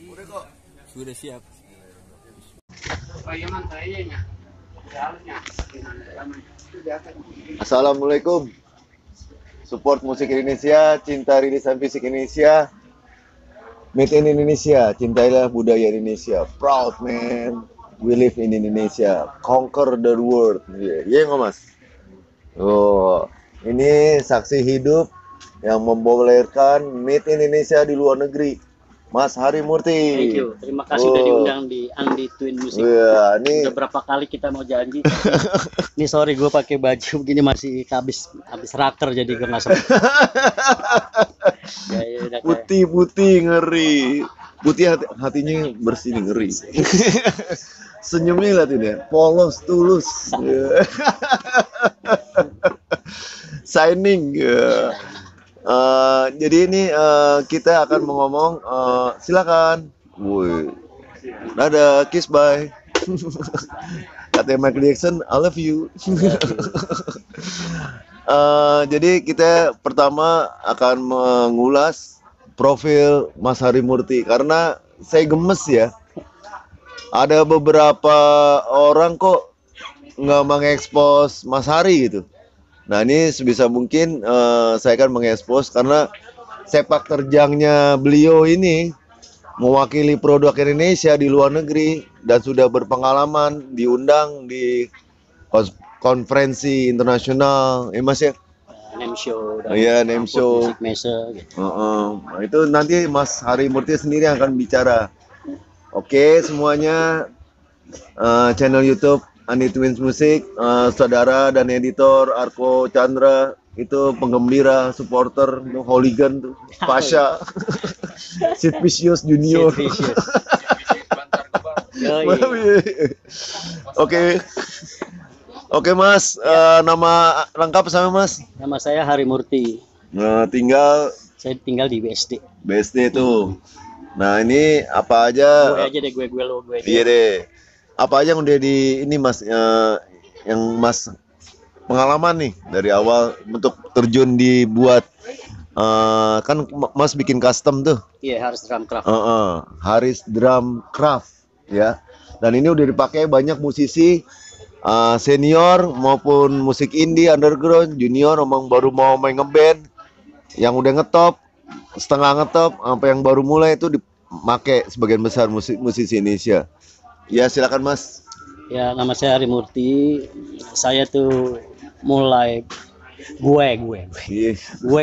Udah kok. Sudah siap. Assalamualaikum. Support musik Indonesia, cinta rilisan fisik Indonesia. Made in Indonesia, cintailah budaya Indonesia. Proud man, we live in Indonesia. Conquer the world. Iya nggak mas? Oh, ini saksi hidup yang mempopulerkan Made in Indonesia di luar negeri. Mas Hari Murti. Thank you. Terima kasih udah diundang di Andi Twin Music. Ini udah berapa kali kita mau janji. Ini sorry gue pakai baju begini masih habis raker jadi gue nggak sempat. Putih ngeri. Putih hatinya bersih nih, ngeri. Senyumnya liatin ya, polos tulus. Signing. Jadi ini kita akan ngomong, silakan. Woi, dadah, kiss bye. Katanya Michael Jackson, I love you. Jadi kita pertama akan mengulas profil Mas Hari Murti karena saya gemes ya. Ada beberapa orang kok nggak mengekspos Mas Hari gitu. Nah ini sebisa mungkin saya akan mengekspos karena sepak terjangnya beliau ini mewakili produk Indonesia di luar negeri dan sudah berpengalaman diundang di konferensi internasional, mas ya? Name show. Iya, name show. Mesa, gitu. Nah, itu nanti Mas Hari Murti sendiri yang akan bicara. Oke semuanya, channel YouTube Andi Twins Music, saudara dan editor Arko Chandra itu penggembira, supporter, hooligan tuh, Pasha, Sid Vicious Junior. Oke Mas, nama lengkap sama Mas? Nama saya Hari Murti. Nah, saya tinggal di BSD. BSD itu. Nah ini apa aja? Gue aja deh, gue lo, gue. Iya deh. Apa aja yang udah di ini Mas, yang Mas pengalaman nih dari awal untuk terjun dibuat, kan Mas bikin custom tuh. Iya, Haris Drum Craft. Haris Drum Craft ya. Dan ini udah dipakai banyak musisi senior maupun musik indie, underground, junior, emang baru mau main ngeband, yang udah ngetop, setengah ngetop, sampai yang baru mulai itu dipakai sebagian besar musisi Indonesia. Ya silakan Mas. Ya nama saya Hari Murti. Saya tuh mulai gue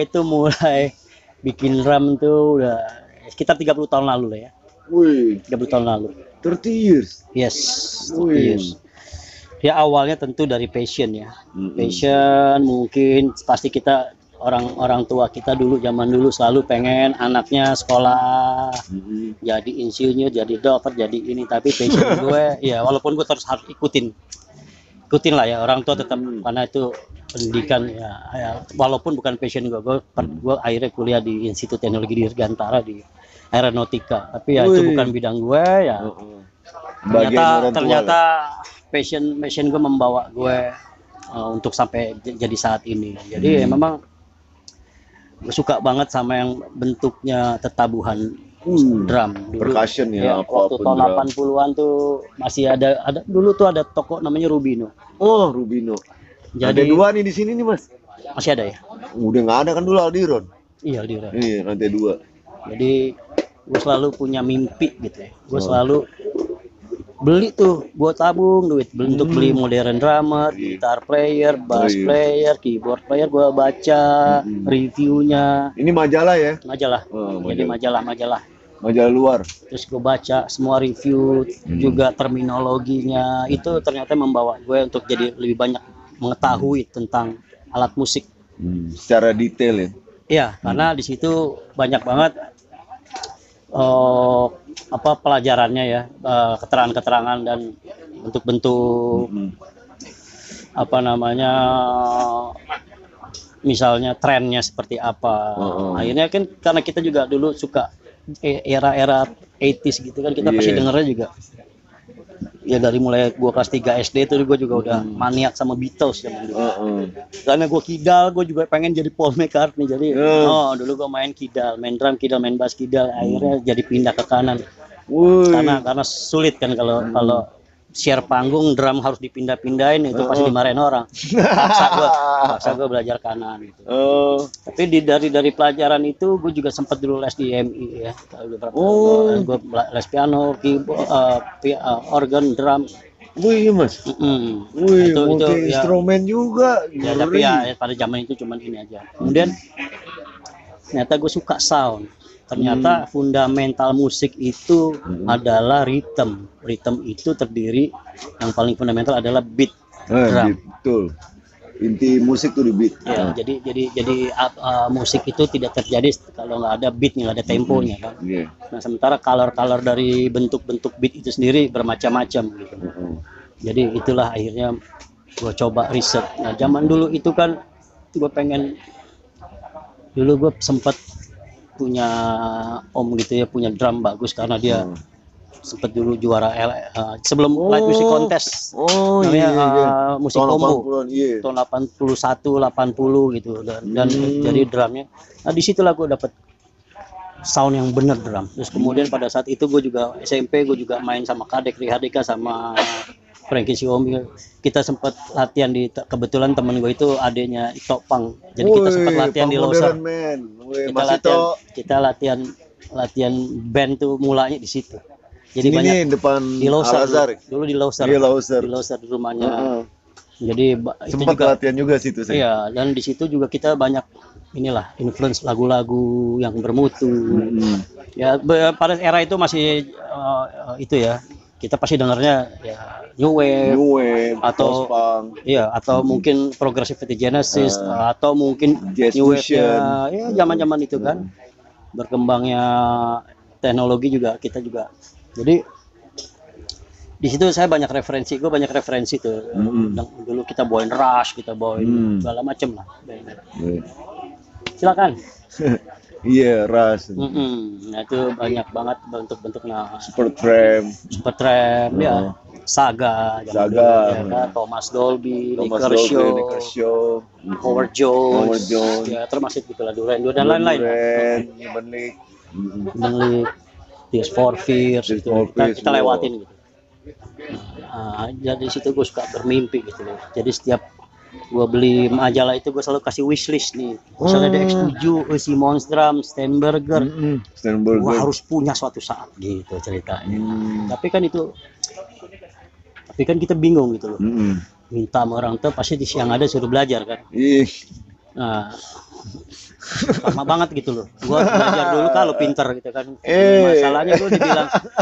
itu mulai bikin drum tuh udah sekitar 30 tahun lalu lah ya. Wih, 30 tahun lalu. 30 years. Yes, 30 years. Ya awalnya tentu dari passion ya. Passion mungkin pasti kita orang tua kita dulu zaman dulu selalu pengen anaknya sekolah, jadi insinyur, jadi dokter, jadi ini. Tapi passion gue ya walaupun gue terus harus ikutin lah ya orang tua tetap, karena itu pendidikan ya walaupun bukan passion gue akhirnya kuliah di Institut Teknologi Dirgantara di Aeronautika, tapi ya itu bukan bidang gue ya. Ternyata passion gue membawa gue untuk sampai jadi saat ini. Jadi ya memang gue suka banget sama yang bentuknya tetabuhan drum dulu. Percussion ya, waktu tahun 80-an tuh masih ada dulu tuh ada toko namanya Rubino. Oh, Rubino. Jadi ada 2 nih di sini nih Mas. Masih ada ya? Udah nggak ada kan dulu Aldiron. Iya Aldiron. Iya, lantai 2. Jadi gue selalu punya mimpi gitu ya. Gue selalu beli tuh, gue tabung duit untuk beli modern drummer, gitar player, bass player, keyboard player. Gue baca reviewnya. Ini majalah ya? Majalah. Jadi majalah luar. Terus gue baca semua review, juga terminologinya. Itu ternyata membawa gue untuk jadi lebih banyak mengetahui tentang alat musik. Secara detail ya? Iya, karena di situ banyak banget pelajarannya ya, keterangan-keterangan dan bentuk-bentuk misalnya trennya seperti apa. Akhirnya kan karena kita juga dulu suka era-era 80s gitu kan, kita pasti dengernya juga Ya dari mulai gua kelas 3 SD itu gua juga udah maniak sama Beatles zaman dulu. Karena gua kidal, gua juga pengen jadi Paul McCartney. Jadi dulu gua main kidal, main drum kidal, main bass kidal, akhirnya jadi pindah ke kanan. Karena sulit kan kalau share panggung drum harus dipindah-pindahin itu pasti dimarahin orang. Paksa gua belajar kanan gitu. Tapi dari pelajaran itu gue juga sempat dulu les di MI ya. Gue les piano, keyboard, organ, drum. Wih mas. Wih, itu instrumen juga. Ya, tapi ya pada zaman itu cuman ini aja. Kemudian ternyata gue suka sound. Ternyata fundamental musik itu adalah rhythm. Rhythm itu terdiri yang paling fundamental adalah beat drum. Betul. Inti musik tuh di beat. Ya, jadi musik itu tidak terjadi kalau nggak ada beat, nggak ada temponya kan. Nah, sementara color dari bentuk-bentuk beat itu sendiri bermacam-macam gitu. Jadi itulah akhirnya gue coba riset. Nah, zaman dulu itu kan gue pengen, dulu gue sempat punya om gitu ya, punya drum bagus karena dia sempat dulu juara sebelum light music contest namanya musik combo tahun 81 80 gitu dan jadi drumnya. Nah disitulah gue dapet sound yang bener drum. Terus kemudian pada saat itu gue juga SMP gue juga main sama Kadek Rihadika sama Frankie Siomi. Kita sempat latihan kebetulan temen gue itu adanya Topang. Jadi kita sempat latihan di Loser. Kita latihan band tuh mulanya di situ. Jadi ini banyak depan di Loser dulu di Loser di rumahnya. Jadi sempat latihan juga situ saya. Iya, dan di situ juga kita banyak influence lagu-lagu yang bermutu. Ya pada era itu masih itu ya. Kita pasti dengarnya ya New Wave atau atau mungkin Progressive Genesis atau mungkin New Wave ya zaman-zaman itu kan. Berkembangnya teknologi juga kita juga. Jadi di situ saya banyak referensi tuh. Dulu kita bawain Rush, kita bawain segala macem lah. Silakan. Iya, Rush. Nah itu banyak banget bentuk-bentuknya. Supertramp, ya. Saga, dulu, ya kan? Thomas Dolby, Nick Kershaw, Howard Jones, ya termasuk gitulah Duran dan lain-lain. Burnley, Tears for Fears, gitu. Kita lewatin gitu. Jadi situ gue suka bermimpi gitu loh. Jadi setiap gue beli majalah itu gue selalu kasih wishlist nih. Misalnya ada X7, Simon Drum, Steinberger, gue harus punya suatu saat gitu ceritanya. Tapi kan kita bingung gitu loh. Minta sama orang tua pasti yang ada suruh belajar kan. Nah, lama banget gitu loh. Gue belajar dulu kalau pinter gitu kan. Masalahnya gue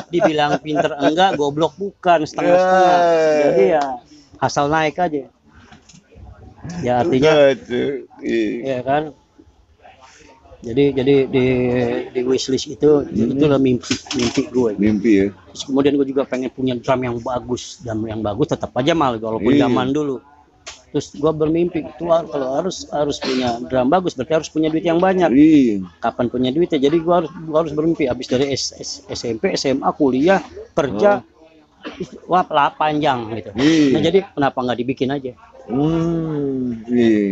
dibilang pinter enggak, goblok bukan, setengah-setengah. Jadi ya asal naik aja. Ya artinya ya kan. Jadi di wishlist itu itulah mimpi gue. Mimpi ya. Terus kemudian gue juga pengen punya drum yang bagus, dan yang bagus tetap aja mahal walaupun zaman dulu. Terus gue bermimpi kalau harus punya drum bagus berarti harus punya duit yang banyak. Kapan punya duitnya? Jadi gue harus bermimpi habis dari SMP, SMA, kuliah, kerja, wah panjang gitu. Nah jadi kenapa nggak dibikin aja?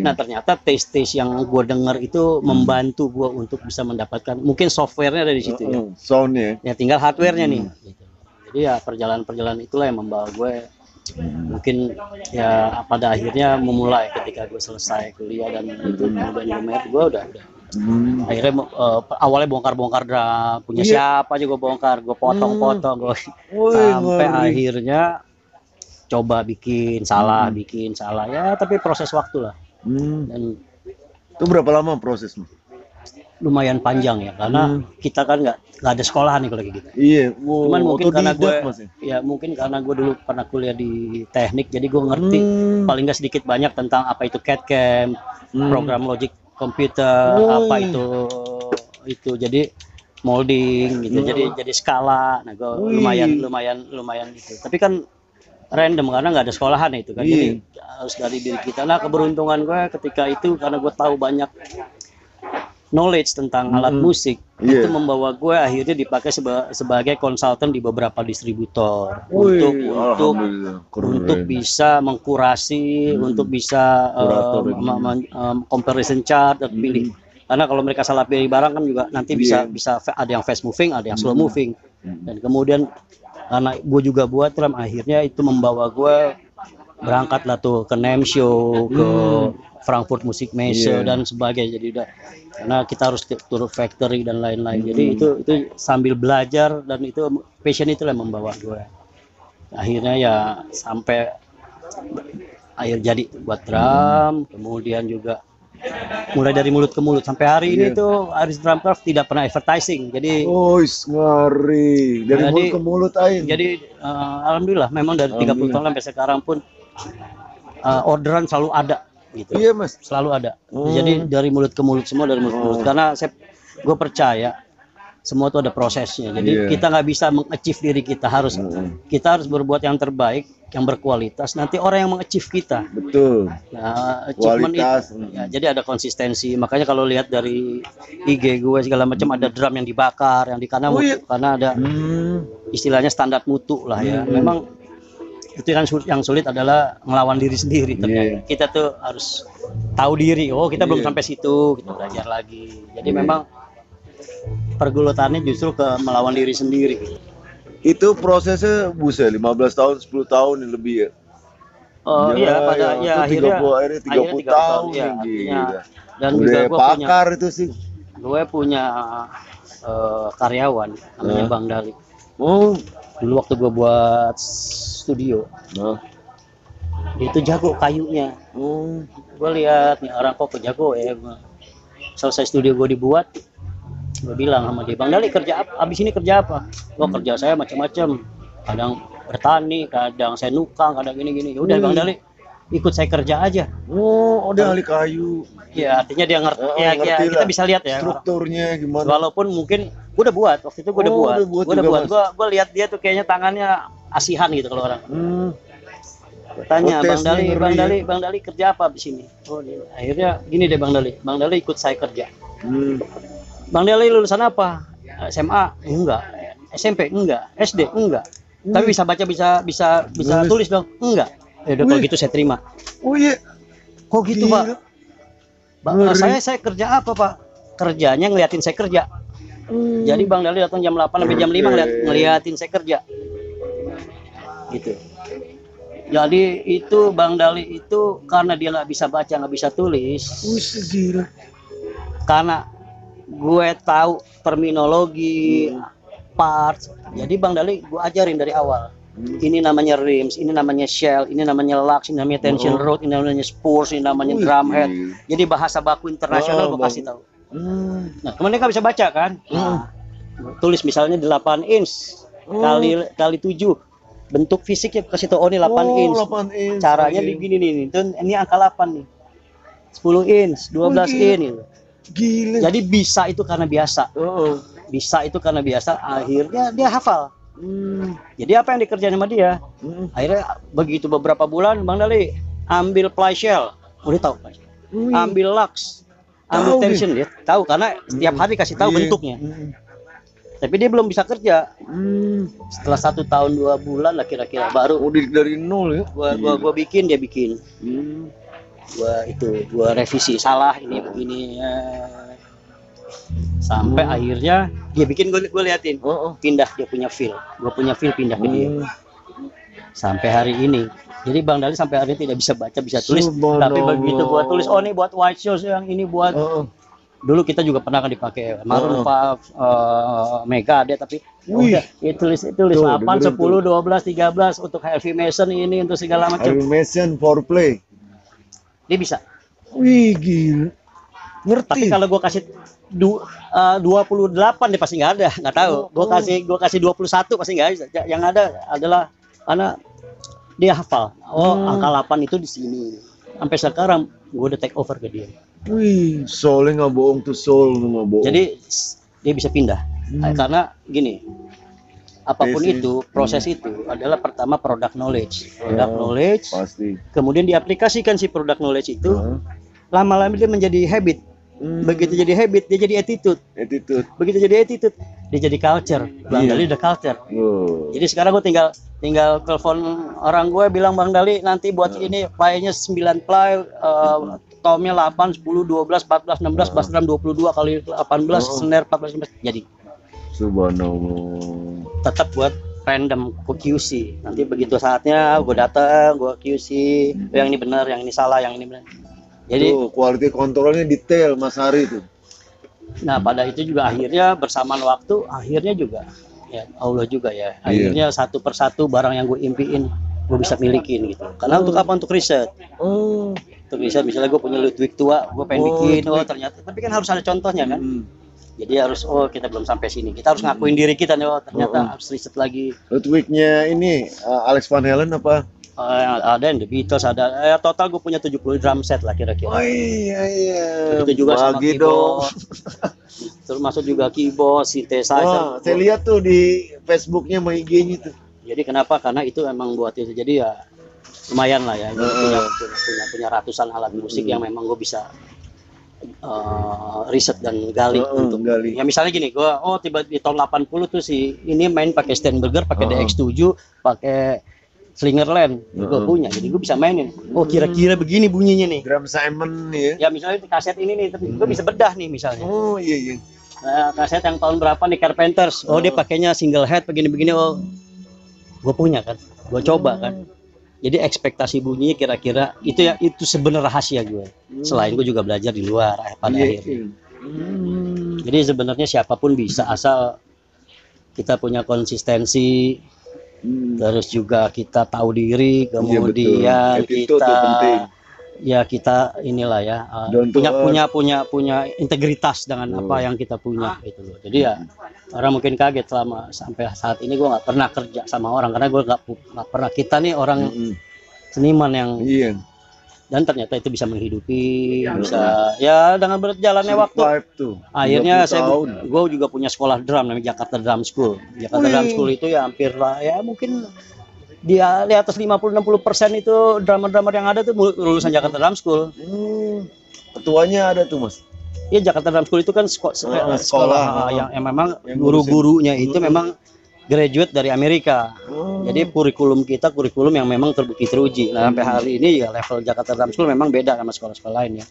Nah ternyata tes yang gue dengar itu membantu gue untuk bisa mendapatkan mungkin softwarenya dari situ ya. Soundnya. Ya tinggal hardwarenya nih. Gitu. Jadi ya perjalanan itulah yang membawa gue mungkin ya pada akhirnya memulai ketika gue selesai kuliah dan itu lumayan gue udah akhirnya awalnya bongkar drum punya siapa aja gue bongkar, gue potong gue sampai akhirnya coba bikin salah ya tapi proses waktu lah. Dan itu berapa lama prosesnya? Lumayan panjang ya karena kita kan nggak ada sekolahan nih kalau kayak gitu. Cuman mungkin karena gue dulu pernah kuliah di teknik jadi gue ngerti paling nggak sedikit banyak tentang apa itu CAD/CAM, program logic komputer, apa itu jadi molding gitu, jadi skala. Nah gue lumayan itu. Tapi kan random karena nggak ada sekolahan itu kan, jadi harus dari diri kita. Nah keberuntungan gue ketika itu karena gue tahu banyak knowledge tentang alat musik itu membawa gue akhirnya dipakai sebagai konsultan di beberapa distributor untuk bisa mengkurasi, untuk bisa comparison chart dan pilih. Karena kalau mereka salah pilih barang kan juga nanti bisa ada yang fast moving, ada yang slow moving. Dan kemudian karena gue juga buat drum, akhirnya itu membawa gue berangkat lah tuh ke NAMM show, ke Frankfurt Musik Messe dan sebagainya. Jadi udah, karena kita harus turut factory dan lain-lain. Jadi itu sambil belajar, dan itu passion itu yang membawa gue. Akhirnya ya sampai akhir jadi buat drum, kemudian juga mulai dari mulut ke mulut sampai hari ini tuh Aris Drumcraft tidak pernah advertising. Jadi ngari dari mulut ke mulut aja. Jadi alhamdulillah memang dari 30 tahun sampai sekarang pun orderan selalu ada gitu. Iya mas, selalu ada. Jadi dari mulut ke mulut, semua dari mulut ke mulut. Karena gue percaya semua itu ada prosesnya. Jadi kita nggak bisa meng-achieve diri kita, kita harus berbuat yang terbaik, yang berkualitas. Nanti orang yang meng-achieve kita. Betul. Nah, achievement kualitas. Itu, ya, jadi ada konsistensi. Makanya kalau lihat dari IG gue segala macam, ada drum yang dibakar, yang di karena ada istilahnya standar mutu lah ya. Memang itu kan yang sulit adalah ngelawan diri sendiri. Kita tuh harus tahu diri. Oh, kita belum sampai situ, kita belajar lagi. Jadi memang pergulatannya justru ke melawan diri sendiri. Itu prosesnya buset 15 tahun, 10 tahun yang lebih ya. Oh iya, pada akhirnya 30 tahun ya. Dan udah juga pakar itu sih. Gue punya karyawan namanya Bang Dali. Dulu waktu gue buat studio, dia itu jago kayunya. Gue lihat nih orang kok jago ya. Selesai studio gue dibuat, gue bilang sama dia, Bang Dali kerja apa? Abis ini kerja apa? Kerja saya macam-macam. Kadang bertani, kadang saya nukang, kadang gini-gini. Udah Bang Dali, ikut saya kerja aja. Dia ahli kayu. Ya artinya dia ngerti. Ya, kita bisa lihat ya strukturnya gimana. Walaupun mungkin gue udah buat waktu itu, gue udah buat. Gue lihat dia tuh kayaknya tangannya asihan gitu kalau orang. Gue tanya Bang Dali kerja apa di sini? Akhirnya gini deh Bang Dali ikut saya kerja. Bang Dali lulusan apa? SMA? Enggak. SMP? Enggak. SD? Enggak. Tapi bisa baca, bisa tulis dong? Enggak. Ya udah kalau gitu saya terima. Kok gitu Pak? Saya kerja apa Pak? Kerjanya ngeliatin saya kerja. Jadi Bang Dali datang jam 8 sampai jam 5 ngeliatin saya kerja. Gitu. Jadi itu Bang Dali itu karena dia nggak bisa baca, nggak bisa tulis. Karena gue tahu terminologi, parts. Jadi Bang Dali gue ajarin dari awal. Ini namanya rims, ini namanya shell, ini namanya lux, ini namanya tension rod, ini namanya spurs, ini namanya drum head. Jadi bahasa baku internasional gue kasih tahu. Nah, kemudian nggak bisa baca kan? Tulis misalnya 8 inch kali 7. Bentuk fisiknya kasih tahu, ini 8 inch. Caranya begini nih. Ini angka 8 nih. 10 inch, 12 inch. Gila. Jadi bisa itu karena biasa. Bisa itu karena biasa, akhirnya dia hafal. Jadi apa yang dikerjain sama dia? Akhirnya begitu beberapa bulan, Bang Dali ambil ply shell, udah tahu. Ambil lux, ambil tension, dia tahu karena setiap hari kasih tahu bentuknya. Tapi dia belum bisa kerja. Setelah 1 tahun 2 bulan lah kira-kira baru. Dari nol ya? Gua bikin, dia bikin. Gua revisi, salah ini begini ya. Sampai akhirnya dia bikin, gue liatin, pindah, dia punya feel, gue punya feel, pindah ke dia. Sampai hari ini, jadi Bang Dali sampai hari ini tidak bisa baca, bisa tulis. Tapi begitu buat tulis, ini buat white shoes, yang ini buat. Dulu kita juga pernah kan dipakai Maroon 5, Mega ada, tapi udah ya tulis 8, 10, 12, 13 untuk Heavy Mason ini, untuk segala macam. Heavy Mason foreplay. Dia bisa. Wih gila. Ngerti. Tapi kalau gue kasih 28 dia pasti nggak ada, nggak tahu. Gue kasih 21 pasti nggak ada. Yang ada adalah karena dia hafal. Angka 8 itu di sini. Sampai sekarang gue udah take over ke dia. Wih, soalnya nggak bohong tuh, nggak bohong. Jadi dia bisa pindah. Karena gini, apapun itu, proses itu adalah pertama product knowledge. Pasti. Kemudian diaplikasikan si product knowledge itu, lama-lama dia menjadi habit. Begitu jadi habit, dia jadi attitude. Attitude. Begitu jadi attitude, dia jadi culture. Bang Dali udah culture. Jadi sekarang gue tinggal telepon orang gue bilang, Bang Dali nanti buat ini ply-nya 9 ply, tomnya 8, 10, 12, 14, 16, bass drum 22 kali 18, snare 14, 15. Jadi subhanallah. tetap buat random QC. Nanti begitu saatnya gue datang, gue QC, yang ini benar, yang ini salah, yang ini benar. Jadi quality kontrolnya detail Mas Hari itu. Nah pada itu juga akhirnya bersamaan waktu, akhirnya juga ya Allah juga ya. Akhirnya satu persatu barang yang gue impiin gue bisa milikin gitu. Karena untuk apa? Untuk riset. Untuk riset, misalnya gue punya Ludwig tua, gue pengen bikin, ternyata. Tapi kan harus ada contohnya kan. Jadi harus kita belum sampai sini. Kita harus ngakuin diri kita nih, ternyata harus riset lagi. Ludwignya ini Alex Van Halen apa? Ada yang The Beatles, ada total gue punya 70 drum set lah kira-kira. Oh iya. Itu juga sama bagi keyboard. Termasuk juga keyboard, synthesizer. Saya lihat tuh di Facebooknya sama IG-nya tuh. Jadi kenapa? Karena itu emang buat itu. Jadi ya lumayan lah ya. Punya ratusan alat musik yang memang gue bisa riset dan gali untuk gali. Ya misalnya gini, gue tiba di tahun 80 tuh si ini main pakai Steinberger, pakai DX7, pakai Slingerland, gue punya, jadi gue bisa mainin. Kira-kira begini bunyinya nih. Drum Simon nih ya. Ya misalnya kaset ini nih, tapi gue bisa bedah nih misalnya. Oh iya. Nah, kaset yang tahun berapa nih Carpenters? Dia pakainya single head begini-begini. Gue punya kan, gue coba kan. Jadi ekspektasi bunyinya kira-kira itu ya, itu sebenarnya rahasia gue. Selain gue juga belajar di luar pada akhirnya. Jadi sebenarnya siapapun bisa asal kita punya konsistensi. Terus juga kita tahu diri, kemudian kita inilah ya punya integritas dengan apa yang kita punya gitu loh. Jadi ya orang mungkin kaget selama sampai saat ini gue nggak pernah kerja sama orang karena gue nggak pernah, kita nih orang seniman yang dan ternyata itu bisa menghidupi, bisa ya dengan berjalannya waktu. Akhirnya gue juga punya sekolah drum namanya Jakarta Drum School. Jakarta Drum School itu ya hampir lah ya mungkin di atas 50-60% itu drummer-drummer yang ada tuh lulusan Jakarta Drum School. Ketuanya ada tuh Mas. Iya, Jakarta Drum School itu kan sekolah yang memang guru-gurunya itu memang graduate dari Amerika. Jadi kurikulum yang memang teruji. Nah, sampai hari ini ya level Jakarta Drum School memang beda sama sekolah-sekolah lain ya.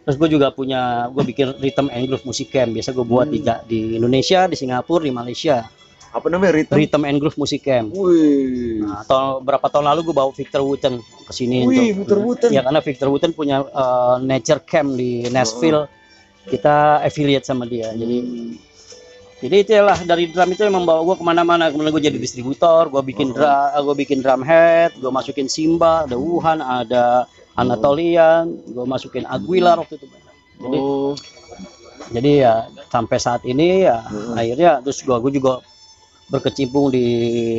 Terus gue juga gue bikin Rhythm and Groove Music Camp. Biasa gue buat di Indonesia, di Singapura, di Malaysia. Apa namanya? Rhythm and Groove Music Camp. Nah, berapa tahun lalu gue bawa Victor Wooten ke sini Victor Wooten. Ya karena Victor Wooten punya nature camp di Nashville. Kita affiliate sama dia. Jadi itulah dari drum itu yang membawa gue kemana-mana. Kemudian gue jadi distributor, gue bikin drum head, gue masukin Simba, ada Wuhan, ada Anatolian, gue masukin Aguilar waktu itu. Jadi ya sampai saat ini ya akhirnya terus gue juga berkecimpung di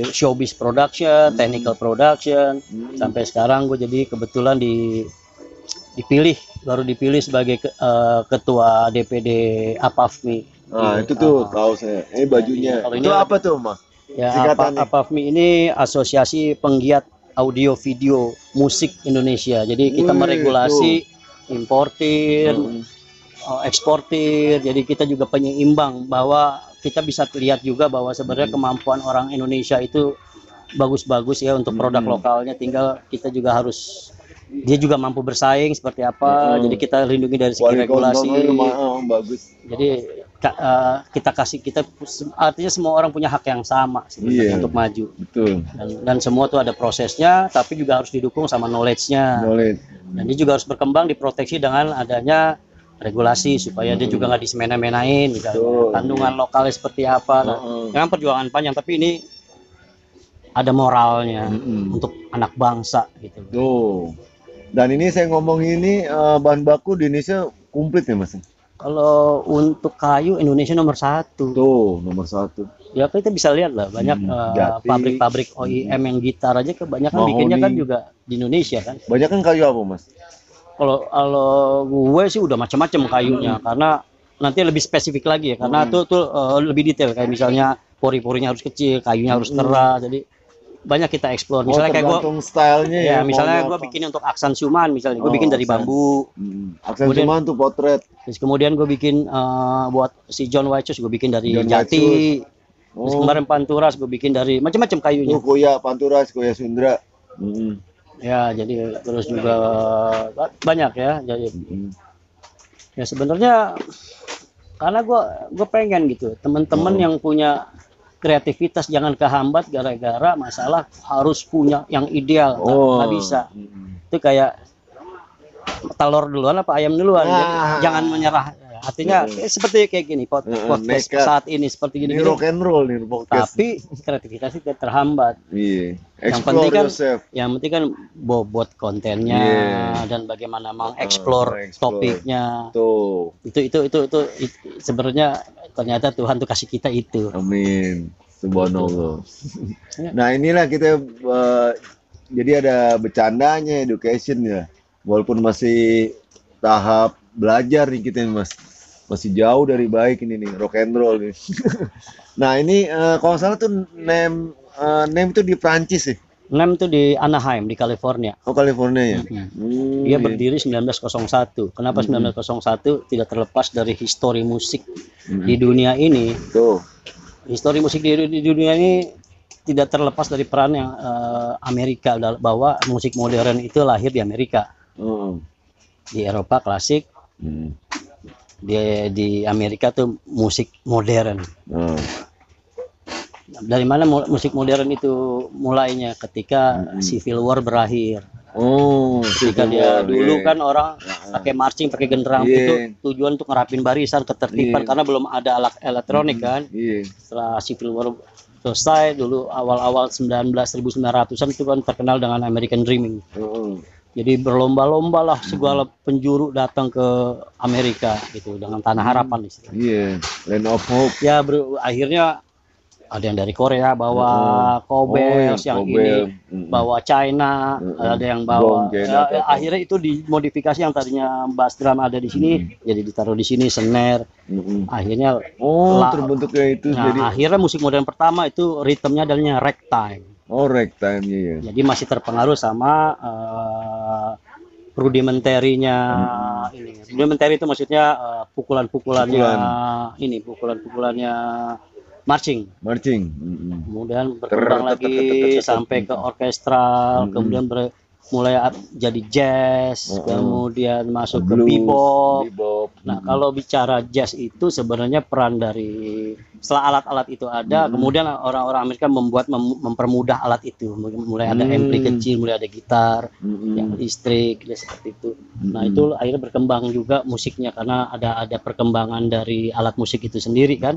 showbiz production, technical production. Sampai sekarang gue jadi kebetulan baru dipilih sebagai ketua DPD APAFMI. Nah, itu tuh tahu saya. Ini bajunya. Itu apa tuh, Mas? Ya, APAFMI ini Asosiasi Penggiat Audio Video Musik Indonesia. Jadi kita meregulasi importir, eksportir. Jadi kita juga penyeimbang bahwa kita bisa lihat juga bahwa sebenarnya kemampuan orang Indonesia itu bagus-bagus ya untuk produk lokalnya. Tinggal kita juga dia juga mampu bersaing seperti apa. Jadi kita lindungi dari segi regulasi. Bagus. Jadi artinya semua orang punya hak yang sama sebenarnya untuk maju. Betul. Dan semua tuh ada prosesnya, tapi juga harus didukung sama knowledge-nya. Dan dia juga harus berkembang, diproteksi dengan adanya regulasi supaya dia juga nggak disemena-menain, misalnya kandungan lokalnya seperti apa. Memang perjuangan panjang, tapi ini ada moralnya untuk anak bangsa gitu. Dan ini saya ngomong ini bahan baku di Indonesia komplit ya Mas? Kalau untuk kayu Indonesia nomor 1. Nomor 1. Ya kita bisa lihat lah banyak pabrik-pabrik OEM yang gitar aja kebanyakan bikinnya kan juga di Indonesia kan. Banyak kan kayu apa Mas? Kalau gue sih udah macam-macam kayunya karena nanti lebih spesifik lagi ya karena tuh lebih detail kayak misalnya pori-porinya harus kecil, kayunya harus keras. Jadi banyak kita explore. Misalnya kayak tergantung stylenya ya, ya. misalnya maunya gue apa. bikin untuk Aksan Suman, misalnya gue bikin dari Aksan. bambu. Aksen Kemudian- Suman tuh potret. Terus kemudian gue bikin buat si John White Shoes gue bikin dari John jati. Terus Oh, kemarin Panturas gue bikin dari macam-macam kayunya. Koya Panturas, Koya Sundra. Ya, jadi terus juga banyak ya. Jadi Mm-mm. ya sebenarnya karena gue pengen gitu teman-teman yang punya kreativitas jangan kehambat gara-gara masalah harus punya yang ideal, nggak bisa. Itu kayak telur duluan apa ayam duluan. Jadi jangan menyerah. Artinya seperti kayak gini podcast nekat. saat ini seperti Ini gini, rock and roll nih podcast. tapi kreativitas itu terhambat. Iya. Yang Explore penting kan, yourself. yang penting kan bobot kontennya dan bagaimana mengeksplor explore. topiknya. Tuh. Itu sebenarnya ternyata Tuhan tuh kasih kita itu. Amin. Subhanallah. Nah, inilah kita jadi ada bercandanya, education ya. Walaupun masih tahap belajar nih kita nih, Mas. Masih jauh dari baik ini nih, rock and roll nih. Nah, ini kalau nggak salah tuh name itu di Prancis sih. Nem tuh di Anaheim di California. Oh, California ya. Dia berdiri 1901. Kenapa 1901? Tidak terlepas dari histori musik di dunia ini. Tuh. Histori musik di dunia ini tidak terlepas dari peran yang Amerika, bahwa musik modern itu lahir di Amerika. Di Eropa klasik, di Amerika tuh musik modern. Dari mana musik modern itu mulainya? Ketika Civil War berakhir. Ketika dia dulu kan orang pakai marching, pakai genderang, itu tujuan untuk ngerapin barisan, ketertiban, karena belum ada alat elektronik kan. Setelah Civil War selesai, dulu awal-awal 1900-an itu kan terkenal dengan American Dreaming. Jadi berlomba-lomba lah segala penjuru datang ke Amerika gitu dengan Tanah Harapan istilahnya. Land of Hope. Ya akhirnya ada yang dari Korea bawa Cowbells, yang ini bawa China, ada yang bawa akhirnya itu dimodifikasi, yang tadinya bass drum ada di sini jadi ditaruh di sini snare. Akhirnya terbentuknya itu jadi akhirnya musik modern pertama itu ritmenya adalah ragtime. Ragtime ya. Jadi masih terpengaruh sama rudimentarinya ini. Rudimentary itu maksudnya pukulan-pukulannya ini, pukulan-pukulannya marching. Kemudian berkembang lagi sampai ke orkestral, kemudian mulai jadi jazz, kemudian masuk ke bebop. Nah, kalau bicara jazz itu sebenarnya peran dari setelah alat-alat itu ada, kemudian orang-orang Amerika mempermudah alat itu, mulai ada ampli kecil, mulai ada gitar yang listrik, seperti itu. Nah, itu akhirnya berkembang juga musiknya karena ada perkembangan dari alat musik itu sendiri kan.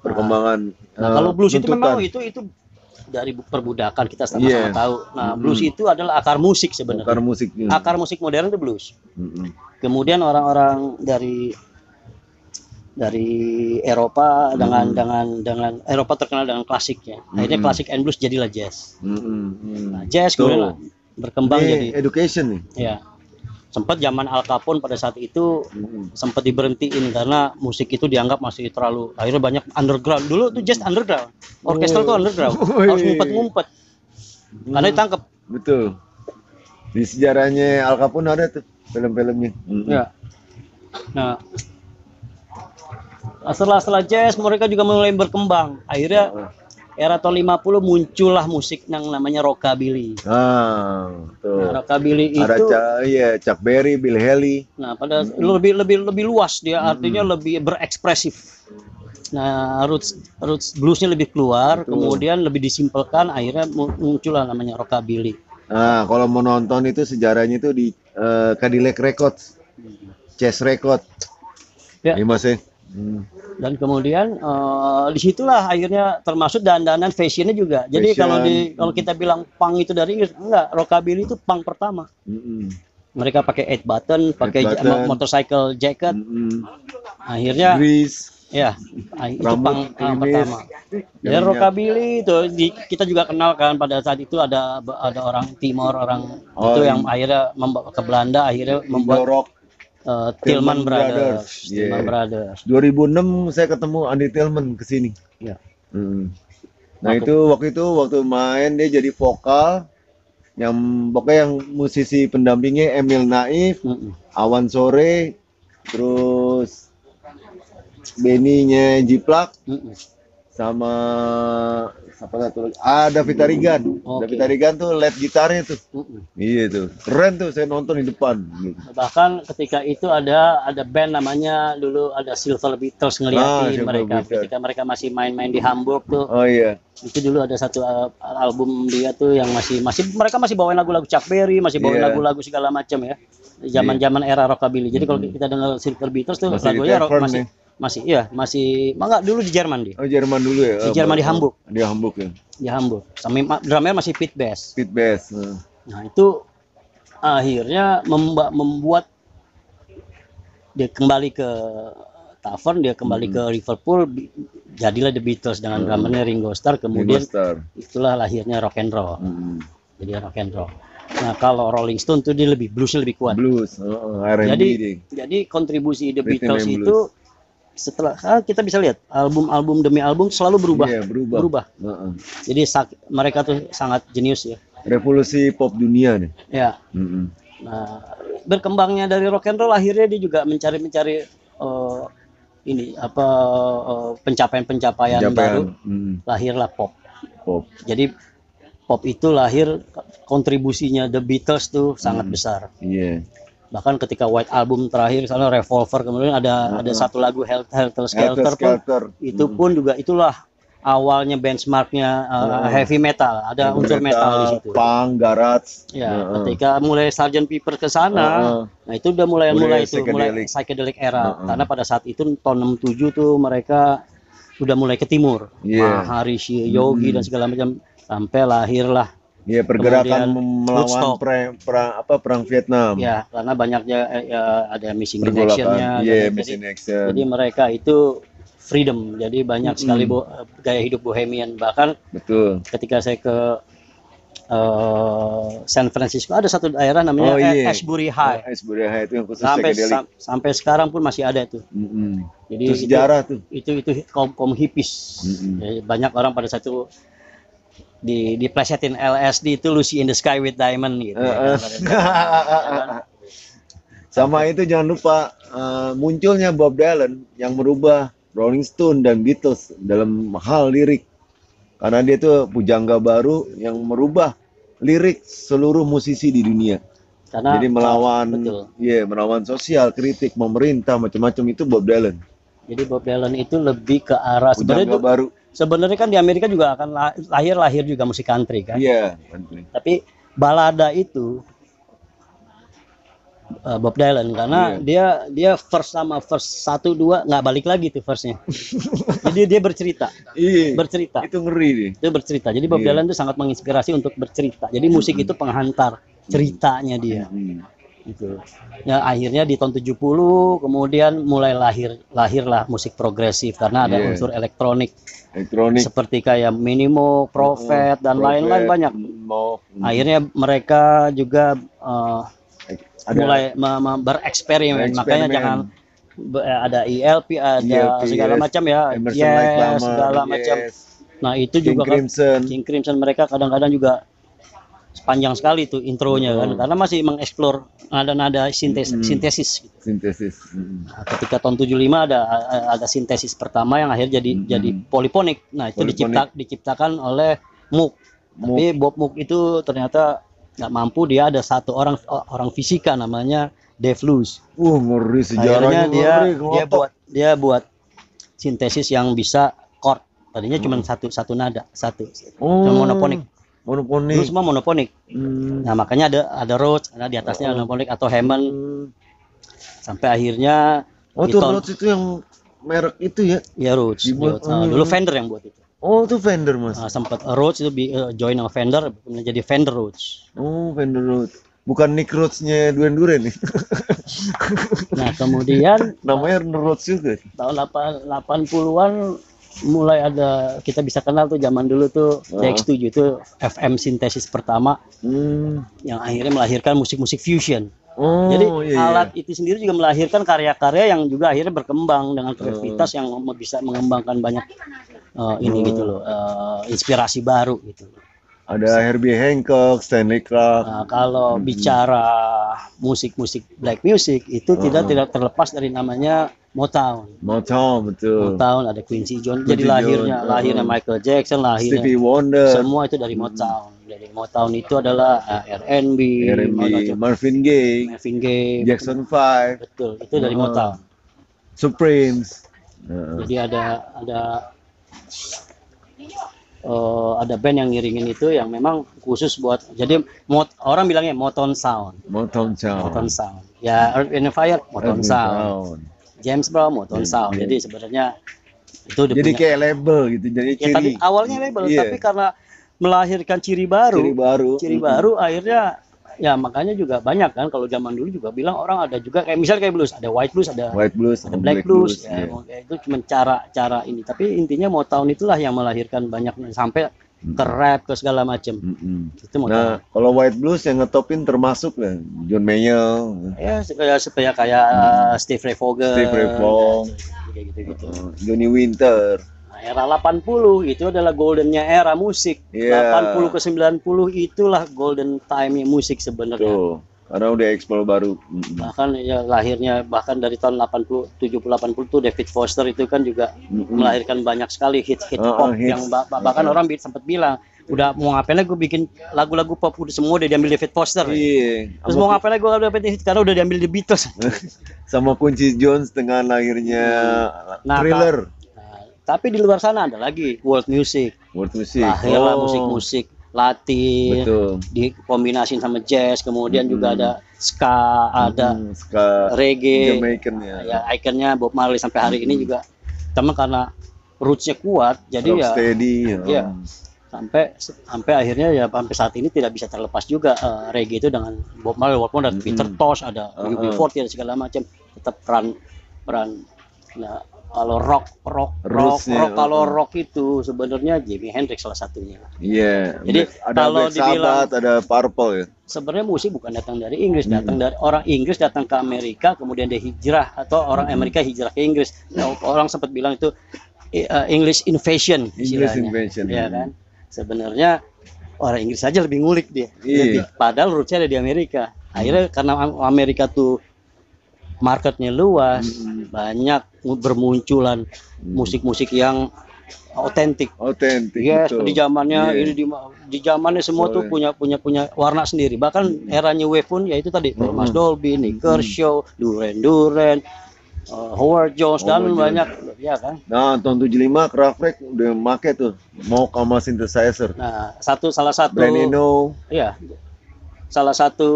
Perkembangan. Nah, kalau blues itu memang itu dari perbudakan, kita sama-sama tahu. Nah, blues itu adalah akar musik sebenarnya. Akar musik modern itu blues. Kemudian orang-orang dari Eropa dengan Eropa terkenal dengan klasiknya. Akhirnya klasik and blues jadilah jazz. Nah, jazz kemudian berkembang jadi education nih. Ya. Sempat zaman Al Capone pada saat itu sempat diberhentiin karena musik itu dianggap masih terlalu, akhirnya banyak underground. Dulu tuh jazz underground, orkestra tuh underground, harus ngumpet-ngumpet karena ditangkap. Betul. Di sejarahnya Al Capone ada tuh film-filmnya. Ya. Nah, setelah jazz mereka juga mulai berkembang. Akhirnya era tahun 50 muncullah musik yang namanya rockabilly. Nah, rockabilly itu ada Chuck Berry, Bill Haley. Nah, pada lebih luas dia, artinya lebih berekspresif. Nah, roots bluesnya lebih keluar, kemudian lebih disimpelkan, akhirnya muncullah namanya rockabilly. Nah, kalau mau nonton itu sejarahnya itu di Cadillac Records, Chess Record. Ya. Ini masih. Dan kemudian disitulah akhirnya termasuk dandanan fashionnya juga. Jadi kalau kita bilang punk itu dari Inggris, enggak, rockabilly itu punk pertama. Mereka pakai 8 button, pakai motorcycle jacket. Akhirnya ya, itu punk pertama. Dan rockabilly itu kita juga kenal kan, pada saat itu ada orang Timor, orang itu yang akhirnya membawa ke Belanda, akhirnya membuat Tillman Brothers. 2006 saya ketemu Andy Tillman kesini. Nah itu waktu main dia jadi vokal, yang pokoknya yang musisi pendampingnya Emil Naif, Awan Sore, terus Benny-nya Jiplak, sama siapa satu lagi? David Tarigan. David Tarigan tuh lead gitarnya tuh. Iya tuh, keren tuh, saya nonton di depan. Gitu. Bahkan ketika itu ada band namanya dulu ada Silver Beatles ngeliatin mereka ketika mereka masih main-main di Hamburg tuh. Oh iya. Itu dulu ada satu album dia tuh yang masih mereka masih bawain lagu-lagu Chuck Berry, masih bawain lagu-lagu segala macam ya. Zaman-zaman era rockabilly. Jadi kalau kita dengar Silver Beatles tuh lagunya masih enggak dulu di Jerman dia. Oh, Jerman dulu ya. Di Jerman di Hamburg. Di Hamburg ya. Di Hamburg. Sama drummer masih Pete Best. Pete Best. Nah, itu akhirnya membuat dia kembali ke tavern, dia kembali ke Liverpool, jadilah The Beatles dengan drummernya Ringo Starr. Kemudian itulah lahirnya rock and roll. Jadi rock and roll. Nah, kalau Rolling Stone tuh dia bluesnya lebih kuat. Blues, R&B. Jadi kontribusi The Beatles itu setelah kita bisa lihat album demi album selalu berubah. Iya, berubah. Jadi mereka tuh sangat jenius ya. Revolusi pop dunia nih. Ya. Nah, berkembangnya dari rock and roll akhirnya dia juga mencari pencapaian baru. Lahirlah pop. Jadi pop itu lahir, kontribusinya The Beatles tuh sangat besar. Iya. Bahkan ketika White Album terakhir, misalnya Revolver, kemudian ada satu lagu Helter Skelter pun, itu pun juga itulah awalnya benchmarknya heavy metal, ada unsur metal di situ. Punk, garage. Ya, ketika mulai Sgt. Pepper ke sana, nah itu udah mulai psychedelic era. Karena pada saat itu tahun 67 tuh mereka udah mulai ke timur. Maharishi Yogi dan segala macam, sampai lahirlah pergerakan melawan perang Vietnam. Ya, karena banyaknya ada missing in action-nya. Jadi mereka itu freedom, jadi banyak sekali gaya hidup bohemian. Bahkan ketika saya ke San Francisco, ada satu daerah namanya Ashbury High. Ashbury High itu yang khusus sampai sekarang pun masih ada tuh. Jadi itu sejarah tuh. Itu kaum hippies. Jadi banyak orang pada saat itu diplesetin LSD itu Lucy in the Sky with Diamond gitu. Sama itu jangan lupa munculnya Bob Dylan yang merubah Rolling Stone dan Beatles dalam hal lirik. Karena dia tuh pujangga baru yang merubah lirik seluruh musisi di dunia. Jadi melawan sosial, kritik pemerintah macam-macam, itu Bob Dylan. Jadi Bob Dylan itu lebih ke arah baru. Sebenarnya kan di Amerika juga akan lahir juga musik country kan. Iya, country. Tapi balada itu Bob Dylan karena dia verse 1 2 nggak balik lagi tuh verse-nya. Jadi dia bercerita. Bercerita. Itu ngeri nih. Itu bercerita. Jadi Bob Dylan itu sangat menginspirasi untuk bercerita. Jadi musik itu penghantar ceritanya dia. Gitu. Ya akhirnya di tahun 70 kemudian mulai lahirlah musik progresif karena ada unsur elektronik seperti kayak Minimo, Prophet dan lain-lain banyak. Akhirnya mereka juga mulai bereksperimen, makanya jangan ada ELP, ada segala macam ya, segala macam. Nah itu juga King Crimson mereka kadang-kadang juga panjang sekali tuh intronya kan, karena masih mengeksplor nada-nada sintesis. Nah, ketika tahun 75 ada sintesis pertama yang akhirnya jadi poliponik. Nah itu diciptakan oleh Moog. Tapi Bob Moog itu ternyata nggak mampu, dia ada satu orang fisika namanya Dave Lewis. Ngeri sejarahnya. Akhirnya dia buat sintesis yang bisa chord. Tadinya cuma satu nada, cuma monoponik. Dulu semua monoponik. Nah makanya ada Rhodes, ada di atasnya monoponik atau Hammond. Sampai akhirnya Rhodes itu yang merek itu ya? Ya Rhodes. Dulu Fender yang buat itu. Itu Fender mas. Sempat Rhodes itu join sama Fender, menjadi Fender Rhodes. Fender Rhodes. Bukan Nick Rhodes-nya Duran Duran nih. Nah kemudian namanya Rhodes juga. Tahun 80-an mulai ada, kita bisa kenal tuh zaman dulu tuh DX7 itu FM sintesis pertama yang akhirnya melahirkan musik-musik fusion. Jadi alat itu sendiri juga melahirkan karya-karya yang juga akhirnya berkembang dengan kreativitas yang bisa mengembangkan banyak ini gitu loh, inspirasi baru gitu. Ada Herbie Hancock, Stanley Clarke. Nah, kalau bicara musik-musik black music itu tidak terlepas dari namanya Motown. Motown, betul. Motown ada Quincy Jones. Jadi Quincy lahirnya Michael Jackson, lahirnya Stevie Wonder. semua itu dari Motown. Dari Motown itu adalah R&B, Marvin Gaye, Jackson 5. Betul, itu dari Motown. Supremes. Jadi ada band yang ngiringin itu yang memang khusus buat, jadi orang bilangnya Motown Sound. Ya, Earth, Wind & Fire Motown Sound. James Brown Motown Sound. Jadi sebenarnya itu jadi kayak label gitu, jadi ya, tapi awalnya label, tapi karena melahirkan ciri baru akhirnya ya makanya juga banyak kan, kalau zaman dulu juga bilang orang ada juga kayak misalnya kayak blues, ada white blues, ada black blues, ya, itu cuma cara ini, tapi intinya Motown itulah yang melahirkan banyak sampai ke rap ke segala macam. Itu Motown. Nah, kalau white blues yang ngetopin termasuk lah John Mayer. Ya kayak Steve Ray Vaughan, kayak gitu. Johnny Winter. Era 80 itu adalah goldennya era musik. 80 ke 90 itulah golden time musik sebenarnya. Tuh, karena udah eksplor baru. Bahkan ya lahirnya bahkan dari tahun 80, 70, 80 tuh David Foster itu kan juga melahirkan banyak sekali hit pop yang bahkan orang sempat bilang udah mau ngapain lagi gue bikin lagu-lagu pop, udah semua udah diambil David Foster. Terus mau ngapain lagi gue dapet hit karena udah diambil The Beatles. Sama Quincy Jones dengan lahirnya Thriller. Tapi di luar sana ada lagi world music. Lahirlah musik-musik Latin, dikombinasin sama jazz, kemudian juga ada ska, ada reggae, Jamaican ya ikonnya Bob Marley sampai hari ini juga. Teman karena rootsnya kuat, jadi ya sampai akhirnya ya sampai saat ini tidak bisa terlepas juga reggae itu dengan Bob Marley, walaupun ada Peter Tosh, ada UB40 dan segala macam, tetap peran. Nah, kalau rock kalau rock itu sebenarnya Jimi Hendrix salah satunya. Iya. Jadi ada kalau Black Sabbath, ada Purple ya. Sebenarnya musik bukan datang dari Inggris, datang dari orang Inggris datang ke Amerika, kemudian dia hijrah, atau orang Amerika hijrah ke Inggris. Nah, orang sempat bilang itu English invasion istilahnya. Ya kan? Sebenarnya orang Inggris saja lebih ngulik dia. Padahal rootsnya ada di Amerika. Akhirnya karena Amerika tuh marketnya luas, banyak bermunculan musik-musik yang otentik. Yes, di zamannya ini di zamannya semua tuh punya warna sendiri. Bahkan era New Wave pun ya itu tadi Thomas Dolby, Nick Kershaw, Duran, Howard Jones dan banyak ya kan. Nah, tahun 75 Kraftwerk udah make tuh mau sama synthesizer. Nah, salah satu Brian Eno. Iya. Salah satu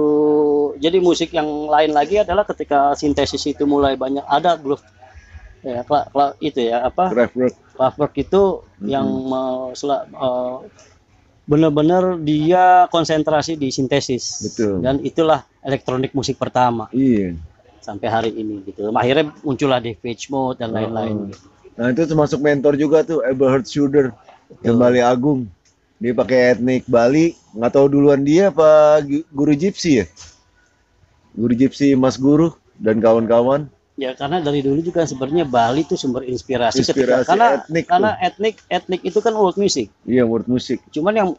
jadi musik yang lain lagi adalah ketika sintesis itu mulai banyak ada groove ya itu ya apa Kraftwerk itu yang benar-benar dia konsentrasi di sintesis. Betul. Dan itulah elektronik musik pertama sampai hari ini gitu. Akhirnya muncullah Depeche Mode dan lain-lain gitu. Nah itu termasuk mentor juga tuh Eberhard Schroeder yang Bali Agung. Dia pakai etnik Bali, nggak tahu duluan dia apa guru Gypsy ya? Guru Gypsy Mas Guru dan kawan-kawan. Ya karena dari dulu juga sebenarnya Bali itu sumber inspirasi karena etnik itu kan world music. Iya, world music. Cuman yang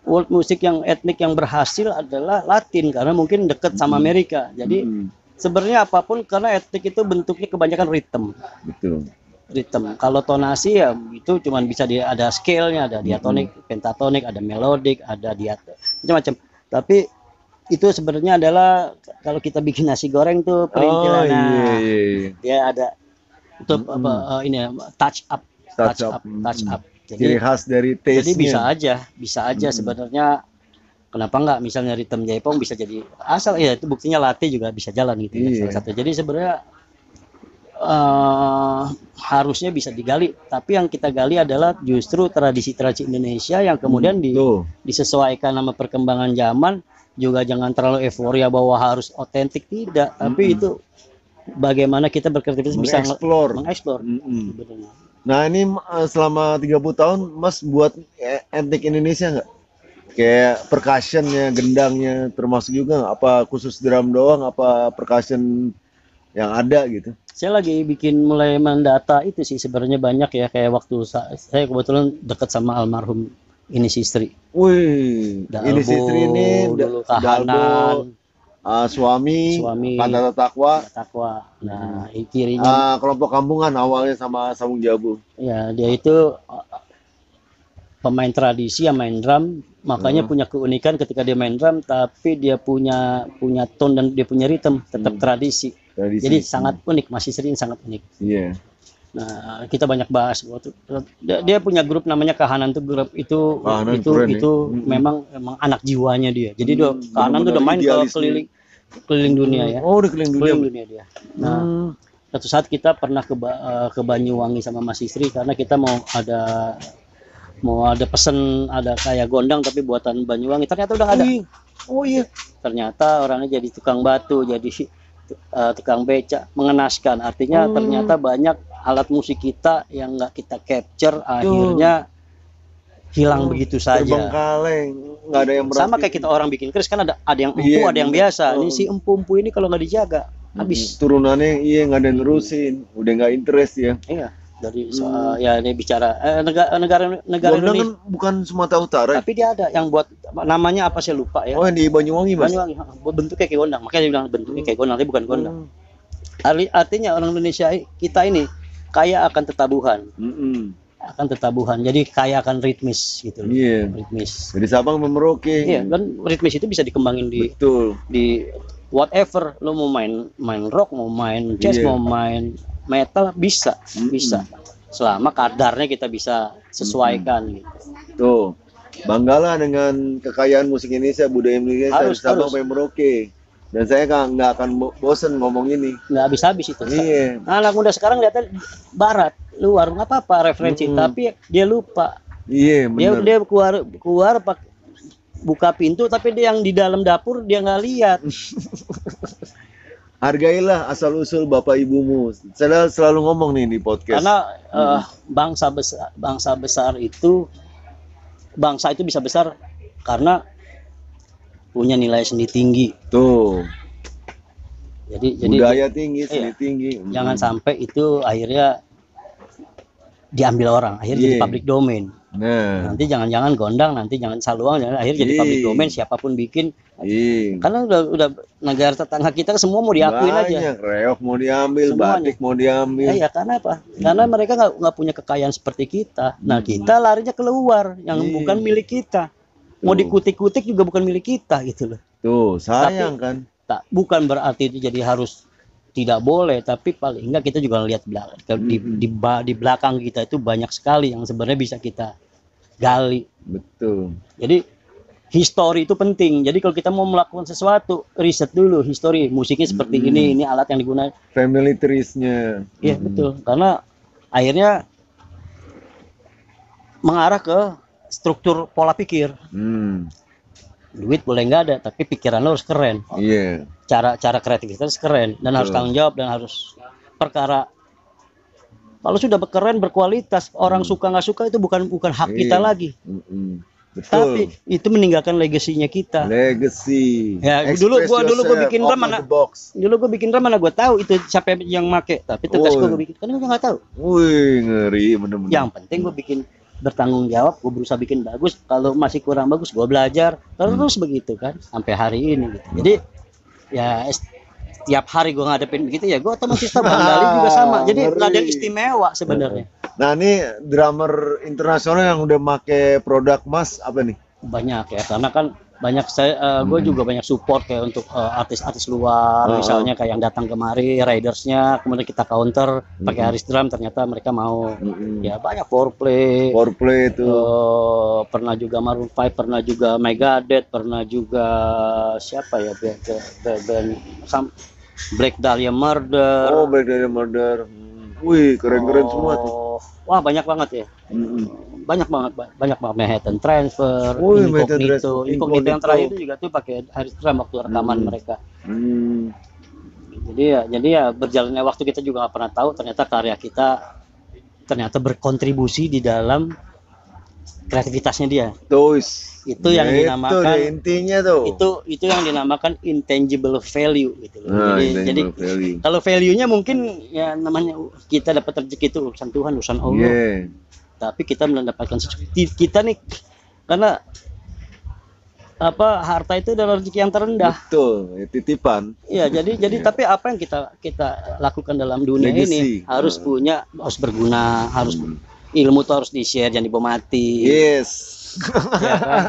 world music yang etnik yang berhasil adalah Latin karena mungkin dekat sama Amerika. Jadi sebenarnya apapun karena etnik itu bentuknya kebanyakan ritme. Betul. Ritme. Kalau tonasi ya itu cuma bisa ada scale-nya, ada diatonik, pentatonik, ada melodik, ada macam-macam. Tapi itu sebenarnya adalah kalau kita bikin nasi goreng tuh perintilan. Dia ada itu ini touch up. Jadi khas dari taste-nya. Jadi bisa aja sebenarnya. Kenapa enggak misalnya ritme Jaipong bisa jadi asal ya itu buktinya latte juga bisa jalan gitu ya, salah satu. Jadi sebenarnya harusnya bisa digali, tapi yang kita gali adalah justru tradisi-tradisi Indonesia yang kemudian disesuaikan sama perkembangan zaman. Juga jangan terlalu euforia bahwa harus otentik, tidak, tapi itu bagaimana kita berkreativitas bisa mengeksplor. Nah ini selama 30 tahun Mas buat etnik Indonesia nggak? Kayak percussionnya, gendangnya termasuk juga nggak? Apa khusus drum doang, apa percussion yang ada gitu? Saya lagi mulai mendata itu sih sebenarnya banyak ya, kayak waktu saya kebetulan dekat sama almarhum ini Sistri. Wih, ini Sistri ini dulu Dalbo, Kahanan, suami, suami Pantata Takwa, Takwa. Nah, cirinya kelompok kampungan awalnya sama Sabung Jabu. ya dia itu pemain tradisi yang main drum, makanya punya keunikan ketika dia main drum, tapi dia punya tone dan dia punya ritme tetap tradisi. Jadi sangat unik, masih sering sangat unik. Iya. Nah, kita banyak bahas waktu dia punya grup namanya Kahanan tuh, grup itu Kahanan itu keren, itu ya. memang anak jiwanya dia. Jadi dia Kahanan tuh udah main ke keliling dunia ya. Oh, udah keliling dunia dia. Nah, suatu saat kita pernah ke Banyuwangi sama Mas Istri karena kita mau ada pesen, ada kayak gondang tapi buatan Banyuwangi, ternyata udah nggak ada. Oh iya. Ternyata orangnya jadi tukang batu, jadi tukang beca, mengenaskan. Artinya ternyata banyak alat musik kita yang nggak kita capture, akhirnya hilang begitu saja. Terbengkalai, nggak ada yang sama kayak kita orang bikin keris kan ada yang empu, ada yang biasa. Ini si empu ini kalau nggak dijaga habis. Turunannya nggak ada yang nerusin, udah nggak interest ya. Iya. Dari ya ini bicara negara Gondang kan bukan Sumatera Utara. Tapi dia ada yang buat, namanya apa saya lupa ya. Oh, yang di Banyuwangi, Mas. Banyuwangi, bentuknya kayak gondang. Makanya dia bilang bentuknya kayak gondang, tapi bukan gondang. Artinya orang Indonesia kita ini kaya akan tetabuhan. Akan tetabuhan. Jadi kaya akan ritmis gitu loh. Iya. Ritmis. Dari Sabang ke Merauke. Iya, kan ritmis itu bisa dikembangin di Betul. Di whatever, lo mau main rock, mau main jazz, mau main metal, bisa selama kadarnya kita bisa sesuaikan gitu. Tuh, banggalah dengan kekayaan musik Indonesia, budaya Indonesia dari Sabang sampai Merauke. Dan saya nggak akan bosen ngomong ini. Nggak habis-habis itu. Iya. Anak muda sekarang lihatnya barat, luar, nggak apa-apa referensi, tapi dia lupa. Iya, benar. Dia keluar buka pintu, tapi dia yang di dalam dapur dia nggak lihat. Hargailah asal-usul bapak ibumu. Saya selalu ngomong nih di podcast. Karena bangsa itu bisa besar karena punya nilai seni tinggi. Tuh. Jadi budaya tinggi, seni tinggi. Jangan sampai itu akhirnya diambil orang, akhirnya jadi public domain. Nah, nanti jangan-jangan gondang, nanti jangan saluang, akhirnya jadi public domain, siapapun bikin. Karena udah negara tetangga kita semua mau diakuin aja. Reok mau diambil, batik mau diambil. Ya karena apa? Karena mereka nggak punya kekayaan seperti kita. Nah, kita larinya keluar yang bukan milik kita. Mau dikutik-kutik juga bukan milik kita gitu loh. Tuh, sayang. Tapi, kan. Bukan berarti itu jadi harus tidak boleh, tapi paling enggak kita juga lihat di belakang kita itu banyak sekali yang sebenarnya bisa kita gali. Betul. Jadi histori itu penting. Jadi kalau kita mau melakukan sesuatu, riset dulu histori musiknya seperti ini alat yang digunakan. Family trees-nya. Iya, betul. Karena akhirnya mengarah ke struktur pola pikir. Duit boleh nggak ada, tapi pikiran lo harus keren. Iya. Cara kreativitas keren dan harus tanggung jawab dan harus perkara. Kalau sudah keren berkualitas, orang suka nggak suka itu bukan hak kita lagi. Betul. Tapi itu meninggalkan legasinya kita. Legacy. Ya, dulu gua bikin drum mana? Dulu gua bikin drum mana gua tahu itu siapa yang make, tapi tugas gua bikin kan gua nggak tahu. Wih, ngeri bener-bener. Yang penting gua bikin bertanggung jawab, gue berusaha bikin bagus. Kalau masih kurang bagus, gue belajar terus begitu kan sampai hari ini. Gitu. Jadi ya setiap hari gue ngadepin begitu ya, gue otomatis tahu Bang Gali juga sama. Jadi nggak ada yang istimewa sebenarnya. Nah ini drummer internasional yang udah make produk Mas apa nih? Banyak ya, karena kan banyak gue juga banyak support kayak untuk artis-artis luar, misalnya kayak yang datang kemari Raidersnya, kemudian kita counter pakai Haris Drum, ternyata mereka mau. Ya banyak foreplay itu pernah juga Maroon 5, pernah juga Megadeth, pernah juga siapa ya band Black Dahlia Murder. Black Dahlia Murder. Wih, keren-keren semua tuh. Wah, banyak banget ya. Banyak banget Manhattan Transfer, Incognito yang terakhir itu juga tuh pakai Haris Drum waktu rekaman mereka. Jadi ya berjalannya waktu kita juga nggak pernah tahu ternyata karya kita ternyata berkontribusi di dalam kreativitasnya dia. Terus Itu yang dinamakan, itu deh intinya tuh. Itu yang dinamakan intangible value gitu loh. Nah, Jadi intangible value. kalau value-nya mungkin ya namanya kita dapat rezeki itu urusan Tuhan, urusan Allah. Yeah. Tapi kita mendapatkan kita nih, karena harta itu adalah rezeki yang terendah. Betul, ya, titipan. Iya, jadi tapi apa yang kita lakukan dalam dunia Legacy. ini harus berguna, harus ilmu tuh harus di-share, jangan dibawa mati. Yes. Ya kan?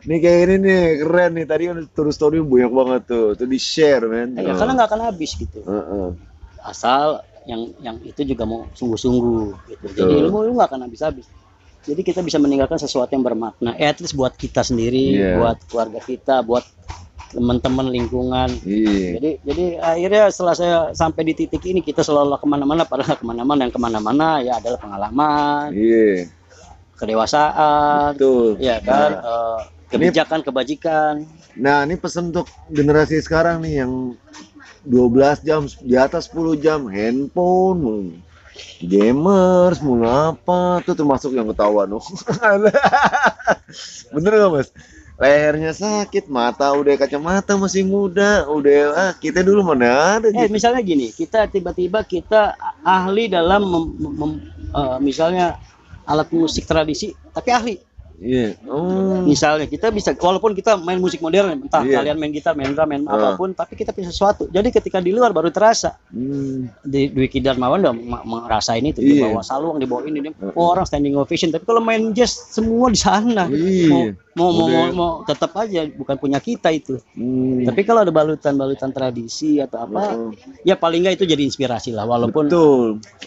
Nih kayak ini nih keren nih, tadi kan terus story banyak banget tuh di-share men. Ya, karena nggak akan habis gitu. Asal yang itu juga mau sungguh-sungguh gitu. Jadi ilmu itu nggak akan habis-habis. Jadi kita bisa meninggalkan sesuatu yang bermakna, at least buat kita sendiri, buat keluarga kita, buat teman-teman lingkungan. Jadi akhirnya setelah saya sampai di titik ini, kita selalu kemana-mana, padahal yang kemana-mana ya adalah pengalaman, kedewasaan, ya kan, kebijakan, kebajikan. Nah ini pesan untuk generasi sekarang nih yang 12 jam di atas 10 jam handphone, gamers, mulu apa tuh termasuk yang ketahuan loh. Bener gak mas? Lehernya sakit, mata udah kacamata masih muda, udah kita dulu mana ada gitu. Misalnya gini, kita tiba-tiba kita ahli dalam misalnya alat musik tradisi, tapi ahli. Misalnya kita bisa, walaupun kita main musik modern, entah kalian main gitar, main drum, main apapun, tapi kita punya sesuatu. Jadi ketika di luar baru terasa. Di Dwiki Darmawan udah ngerasain itu, dia bawa saluang, dibawa ini, orang standing ovation. Tapi kalau main jazz semua di sana, mau tetap aja bukan punya kita itu. Tapi kalau ada balutan tradisi atau apa, ya paling nggak itu jadi inspirasi lah. Walaupun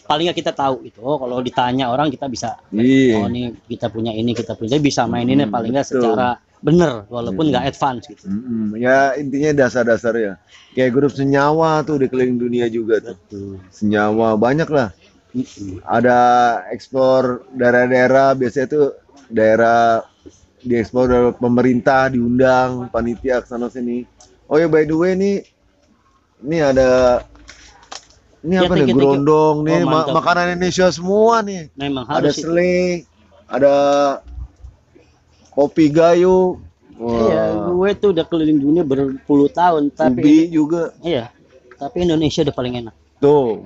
paling nggak kita tahu itu. Kalau ditanya orang kita bisa, oh ini kita punya ini, kita punya, bisa maininnya paling nggak secara bener, walaupun nggak advance gitu. Ya intinya dasar-dasar ya. Kayak grup Senyawa tuh di keliling dunia juga tuh. Senyawa banyak lah. Ada eksplor daerah-daerah, biasanya tuh daerah dieksplor dari pemerintah, diundang panitia ke sana sini. Oh ya by the way ini ada apa nih, gerondong nih, makanan Indonesia semua nih. Memang ada selai, ada kopi gayo. Iya, gue tuh udah keliling dunia berpuluh tahun, tapi ubi juga. Iya, tapi Indonesia udah paling enak. Tuh.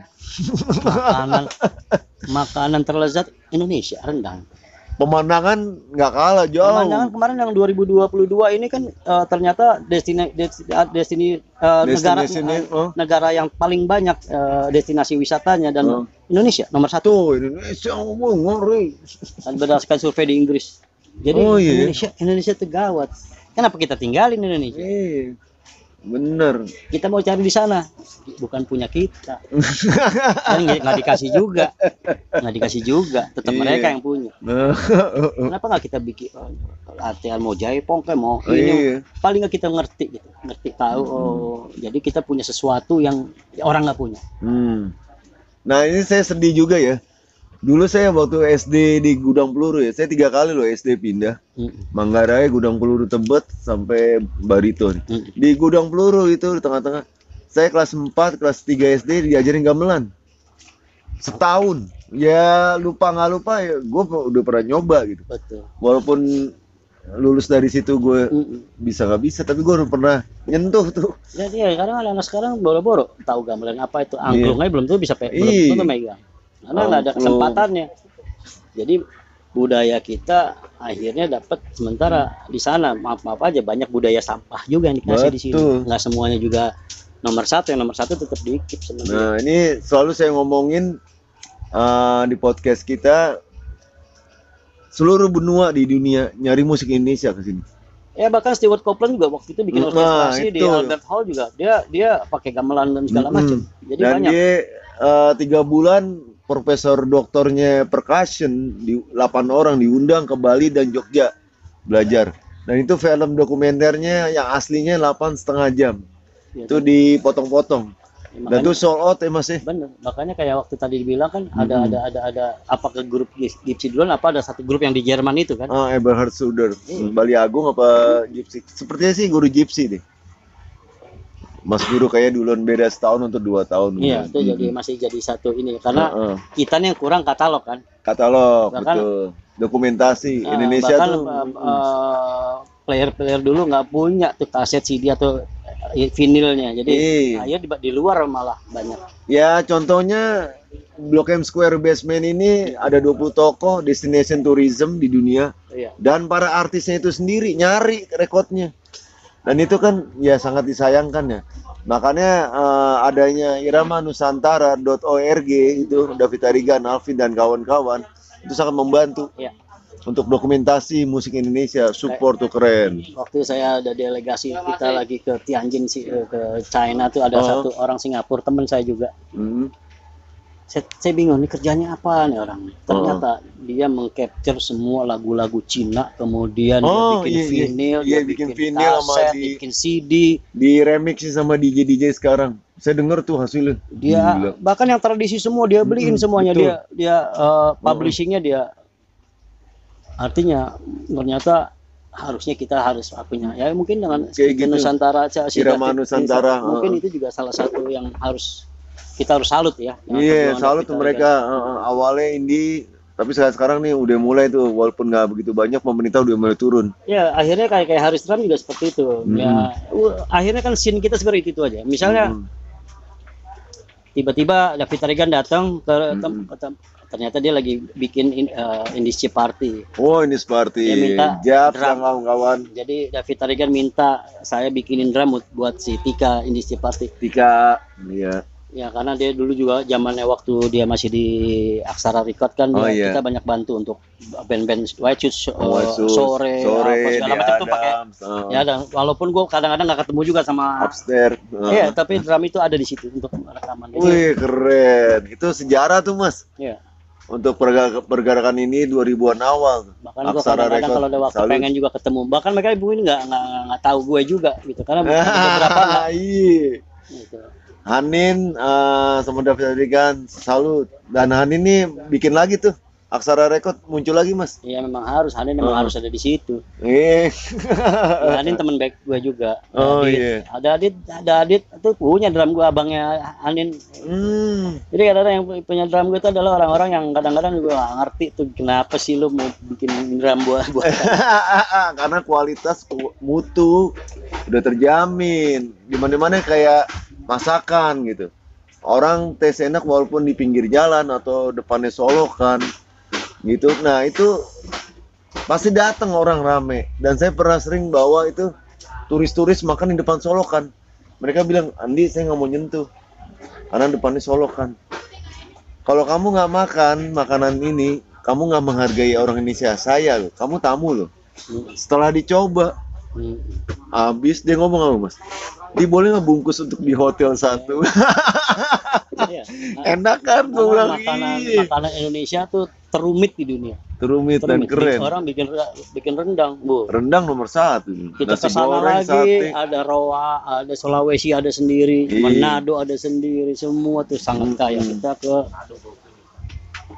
Makanan terlezat Indonesia, rendang. Pemandangan nggak kalah jauh. Pemandangan kemarin yang 2022 ini kan ternyata negara yang paling banyak destinasi wisatanya, dan Indonesia nomor 1. Indonesia ngeri. Berdasarkan survei di Inggris. Jadi Indonesia itu gawat. Kenapa kita tinggalin Indonesia? Bener. Kita mau cari di sana, bukan punya kita. Dan nggak dikasih juga, tetap mereka yang punya. Kenapa nggak kita bikin latihan, mau jaipong kayak mau ini, paling nggak kita ngerti tahu. Jadi kita punya sesuatu yang orang nggak punya. Nah ini saya sedih juga ya. Dulu saya waktu SD di Gudang Peluru ya, saya 3 kali loh SD pindah. Manggarai, Gudang Peluru Tebet, sampai Barito. Di Gudang Peluru itu di tengah-tengah, saya kelas 4, kelas 3 SD diajarin gamelan. Setahun. Ya lupa nggak lupa ya, gue udah pernah nyoba gitu. Betul. Walaupun lulus dari situ gue bisa nggak bisa, tapi gue udah pernah nyentuh tuh. Jadi karena anak sekarang boro-boro tahu gamelan apa itu, angklungnya belum tuh bisa belum megang. Karena nggak ada kesempatannya. Jadi budaya kita akhirnya dapat sementara di sana, maaf aja banyak budaya sampah juga yang dikasih di sini. Nggak semuanya juga nomor 1, yang nomor 1 tetap dikip sebenarnya. Nah ini selalu saya ngomongin di podcast kita, seluruh benua di dunia nyari musik Indonesia ke sini. Ya bahkan Stewart Copeland juga waktu itu bikin orkestrasi di Albert Hall juga, dia pakai gamelan dan segala macam. Jadi dan banyak. Dia 3 bulan profesor doktornya percussion di 8 orang diundang ke Bali dan Jogja belajar. Dan itu film dokumenternya yang aslinya 8,5 jam. Itu dipotong-potong. Dan itu sold out ya Mas ya. Bener. Makanya kayak waktu tadi dibilang kan ada apakah grup Gypsy duluan, apa ada satu grup yang di Jerman itu kan? Eberhard Suder. Bali Agung apa Gypsy? Sepertinya sih guru Gypsy deh. Mas guru kayak duluan beda setahun untuk 2 tahun. Iya, itu masih jadi satu ini karena kita nih yang kurang katalog kan. Katalog, bahkan betul. dokumentasi Nah, Indonesia bahkan tuh. player-player dulu nggak punya tuh kaset CD atau vinilnya, jadi akhirnya di luar malah banyak. Ya contohnya Blok M Square Basement ini ada 20 toko destination tourism di dunia, dan para artisnya itu sendiri nyari rekodnya, dan itu kan ya sangat disayangkan ya. Makanya adanya iramanusantara.org itu David Tarigan, Alvin dan kawan-kawan itu sangat membantu untuk dokumentasi musik Indonesia. Support tuh keren. Waktu saya ada delegasi kita lagi ke Tianjin sih, ke China tuh ada satu orang Singapura teman saya juga. Saya bingung nih kerjanya apa nih orang. Ternyata dia mengcapture semua lagu-lagu Cina, kemudian dia bikin vinil, dia bikin kaset, bikin CD, di remix sama DJ sekarang. Saya dengar tuh hasilnya. Dia bahkan yang tradisi semua dia beliin semuanya. Betul. Dia publishingnya dia. Artinya ternyata harusnya kita harus punya ya mungkin dengan gitu. Nusantara, Irama Nusantara, mungkin itu juga salah satu yang harus kita harus salut ya. Iya, salut mereka. Awalnya indie, tapi sekarang nih udah mulai tuh, walaupun nggak begitu banyak, pemerintah udah mulai turun. Ya akhirnya kayak Haris Drum juga seperti itu. Ya akhirnya kan scene kita seperti itu aja. Misalnya tiba-tiba David Tarigan datang ke ternyata dia lagi bikin Indie Party. Oh, Indie Party. Dia minta Jab drum. Kawan-kawan. Jadi David Tarigan minta saya bikinin drum buat si Tika Indie Party. Tika, iya. Ya karena dia dulu juga zamannya waktu dia masih di Aksara Record kan, kita banyak bantu untuk band-band White Shoes, sore apa segala macam tuh pakai. Ya, dan walaupun gue kadang-kadang nggak ketemu juga sama Upstairs. Iya, tapi drum itu ada di situ untuk rekaman. Wih, keren. Itu sejarah tuh, Mas. Iya. Untuk pergerakan ini 2000-an awal. Bahkan gue kadang-kadang kalau ada waktu pengen juga ketemu. Bahkan mereka ibu ini nggak tahu gue juga gitu, karena beberapa nggak. Iya. Gitu. Hanin sama David Tarigan salut, dan Hanin nih bikin lagi tuh Aksara Record muncul lagi, Mas. Iya, memang harus Hanin memang harus ada di situ. Hanin teman baik gue juga. Ada Adit itu punya drum gue, abangnya Hanin. Jadi kadang-kadang yang punya drum gue itu adalah orang-orang yang kadang-kadang gue nggak ngerti tuh kenapa sih lu mau bikin drum buat karena kualitas mutu udah terjamin. Dimana-mana kayak masakan gitu, orang tes enak walaupun di pinggir jalan atau depannya solokan gitu. Nah itu pasti datang orang rame, dan saya pernah sering bawa itu turis-turis makan di depan solokan. Mereka bilang, Andi saya nggak mau nyentuh karena depannya solokan. Kalau kamu nggak makan makanan ini, kamu nggak menghargai orang Indonesia. Saya loh, kamu tamu loh. Setelah dicoba habis, dia ngomong apa, Mas? Dia boleh nggak bungkus untuk di hotel satu? Enak kan? Makanan Indonesia tuh terumit di dunia. Terumit dan keren. Orang bikin rendang, Bu. Rendang nomor 1. Kita kesana lagi, sate. Ada Rawa, ada Sulawesi ada sendiri, Manado ada sendiri, semua tuh sangat kaya. Kita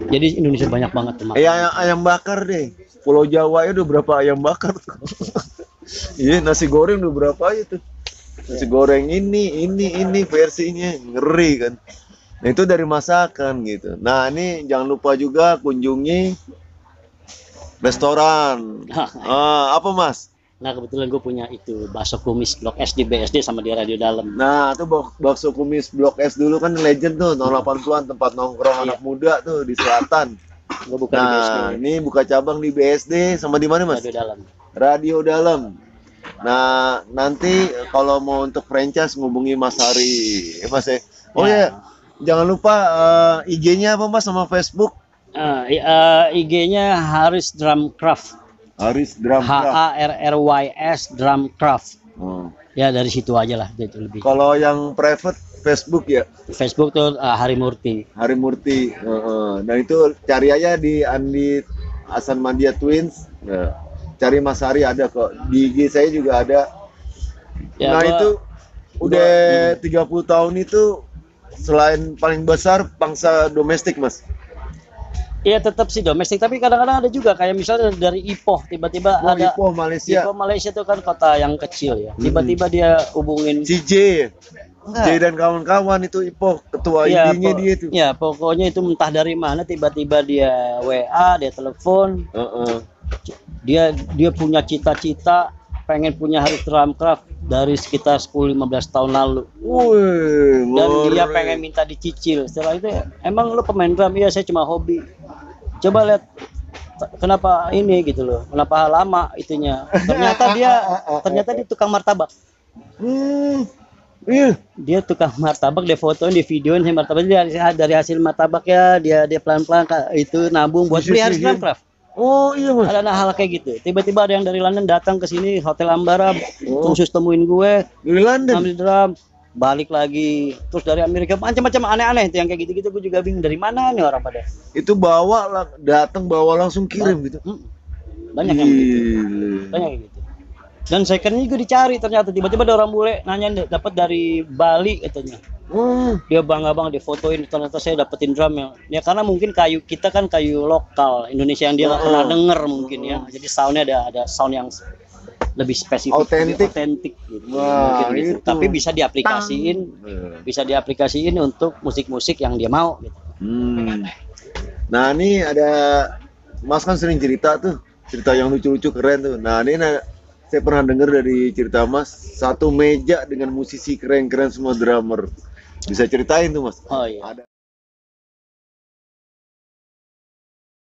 jadi Indonesia banyak banget teman. Ayam bakar deh. Pulau Jawa udah berapa ayam bakar? Iya, nasi goreng udah berapa aja tuh. Nasi goreng ini versinya ngeri kan. Nah itu dari masakan gitu. Nah ini jangan lupa juga kunjungi restoran. Apa, Mas? Nah kebetulan gue punya itu bakso kumis Blok S di BSD sama di Radio Dalam. Nah itu bakso kumis Blok S dulu kan legend tuh tahun 80-an, tempat nongkrong anak muda tuh di selatan. Gue buka di BSD. Ini buka cabang di BSD sama di mana, Mas? Radio Dalam. Radio Dalam. Nah, nanti kalau mau untuk franchise ngubungi Mas Hari, Mas ya. Oh ya, jangan lupa IG-nya apa, Mas, sama Facebook? IG-nya Haris Drumcraft. Haris Drumcraft. HARRYS Drumcraft. Ya dari situ aja lah, jadi lebih. Kalau yang private Facebook ya? Facebook tuh Hari Murti. Hari Murti. Nah itu cari aja di Andi Hasan Mandia Twins. Cari Mas Hari ada kok. Di IG saya juga ada. Ya, nah itu udah 30 tahun itu selain paling besar pangsa domestik, Mas. Iya tetap sih domestik, tapi kadang-kadang ada juga kayak misalnya dari Ipoh tiba-tiba ada Ipoh Malaysia. Ipoh Malaysia itu kan kota yang kecil ya. Tiba-tiba dia hubungin CJ. Enggak. Jay dan kawan-kawan itu Ipok, ketua Ya, intinya dia itu. ya pokoknya itu entah dari mana tiba-tiba dia WA, dia telepon, Heeh. dia punya cita-cita pengen punya hari Drumcraft dari sekitar 10-15 tahun lalu. Wih, Dan dia keren. pengen minta dicicil. Setelah itu, emang lu pemain drum? Iya, saya cuma hobi. Coba lihat kenapa ini gitu loh, kenapa lama itunya. Ternyata dia tukang martabak. Iya. Dia tukang martabak, dia fotoin, di videoin saya martabak, dari hasil martabak ya dia pelan-pelan itu nabung buat beli hari Drumcraft. Oh iya mas. Ada hal kayak gitu. Tiba-tiba ada yang dari London datang ke sini, Hotel Ambara, khusus temuin gue, Di London. ngambil drum, balik lagi. Terus dari Amerika macam-macam aneh-aneh itu yang kayak gitu-gitu, gue juga bingung dari mana nih orang pada. Itu datang bawa langsung kirim gitu. Banyak yang begitu. Gile. Banyak yang gitu. Dan secondnya juga dicari, ternyata tiba-tiba ada orang bule nanya dapat dari Bali katanya. Dia bangga banget, dia fotoin, ternyata saya dapetin drum ya karena mungkin kayu kita kan kayu lokal Indonesia yang dia nggak pernah denger mungkin ya, jadi soundnya ada sound yang lebih spesifik, lebih otentik gitu. Wah, Mungkin gitu. itu. Tapi bisa diaplikasiin untuk musik-musik yang dia mau gitu. Nah ini ada Mas kan sering cerita yang lucu-lucu keren tuh. Nah ini saya pernah dengar dari cerita Mas, satu meja dengan musisi keren-keren semua drummer. Bisa ceritain tuh Mas? Oh iya. Ada.